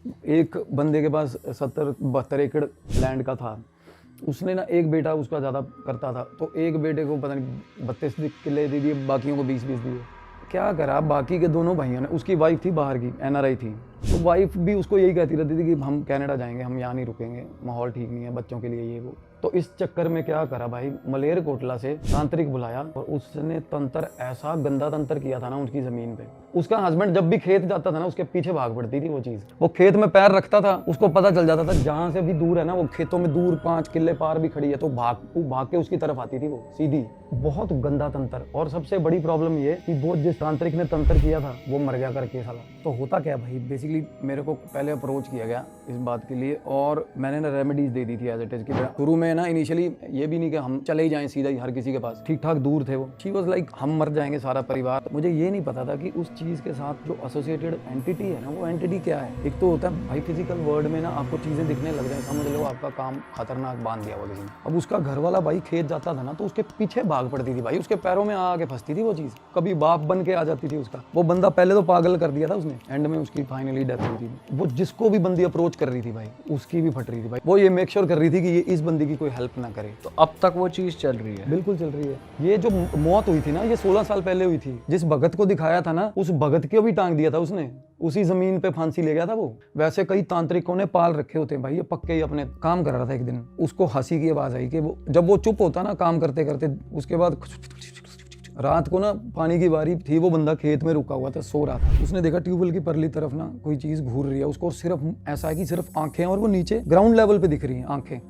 एक बंदे के पास 70-72 एकड़ लैंड का था। उसने ना एक बेटा उसका ज़्यादा करता था, तो एक बेटे को पता नहीं 32 किले दे दिए, बाकियों को 20-20 दिए। क्या करा, बाकी के दोनों भाइयों ने, उसकी वाइफ थी बाहर की, एनआरआई थी, तो वाइफ भी उसको यही कहती रहती थी कि हम कनाडा जाएंगे, हम यहाँ नहीं रुकेंगे, माहौल ठीक नहीं है बच्चों के लिए ये वो। तो इस चक्कर में क्या करा भाई, मलेरकोटला से तांत्रिक बुलाया और उसने तंत्र, ऐसा गंदा तंत्र किया था ना उनकी जमीन पे। उसका हस्बैंड जब भी खेत जाता था ना, उसके पीछे भाग पड़ती थी वो चीज। वो खेत में पैर रखता था, उसको पता चल जाता था जहां से भी दूर है ना, वो खेतों में दूर 5 किले पार भी खड़ी है तो भाग के उसकी तरफ आती थी वो सीधी। बहुत गंदा तंत्र। और सबसे बड़ी प्रॉब्लम ये कि वो जिस तांत्रिक ने तंत्र किया था वो मर गया करके साला। तो होता क्या भाई, बेसिकली मेरे को पहले अप्रोच किया गया इस बात के लिए और मैंने ना रेमेडीज दे दी थी एज इट इज की। शुरू में ना इनिशियली ये भी नहीं कि हम चले ही जाएं सीधा ही हर किसी के पास, ठीक ठाक दूर थे वो। शी वाज लाइक हम मर जाएंगे सारा परिवार। मुझे ये नहीं पता था कि उस चीज के साथ जो एसोसिएटेड एंटिटी है ना, वो एंटिटी क्या है। एक तो होता है भाई फिजिकल वर्ल्ड में ना आपको चीजें दिखने लग जाए, समझ लो आपका काम खतरनाक बांध दिया हुआ किसी ने। अब उसका घर वाला भाई खेत जाता था ना, तो उसके पीछे भाग पड़ती थी भाई, उसके पैरों में आके फंसती थी वो चीज, कभी बाप बन के आ जाती थी उसका। वो बंदा पहले तो पागल कर दिया था उसने, एंड में उसकी फाइनली डेथ हुई थी। वो जिसको भी बंदी अप्रोच कर रही थी भाई, उसकी भी फट रही थी भाई। वो ये मेक श्योर कर रही थी कि ये इस बंदी की कोई हेल्प ना करे। तो अब तक वो चीज चल रही है? बिल्कुल चल रही है। ये जो मौत हुई थी ना, ये 16 साल पहले हुई थी। जिस भगत को दिखाया था ना, उस भगत को भी टांग दिया था उसने, उसी जमीन पे फांसी ले गया था वो। वैसे कई तांत्रिकों ने पाल रखे होते हैं भाई, ये पक्के ही अपने काम कर रहा था। एक दिन उसको हंसी की आवाज आई कि वो जब वो चुप होता ना काम करते करते, उसके बाद रात को ना पानी की बारी थी, वो बंदा खेत में रुका हुआ था, सो रहा था। उसने देखा ट्यूबवेल की परली तरफ ना कोई चीज घूर रही है उसको, सिर्फ ऐसा है कि सिर्फ आंखें और वो नीचे ग्राउंड लेवल पे दिख रही हैं आंखें।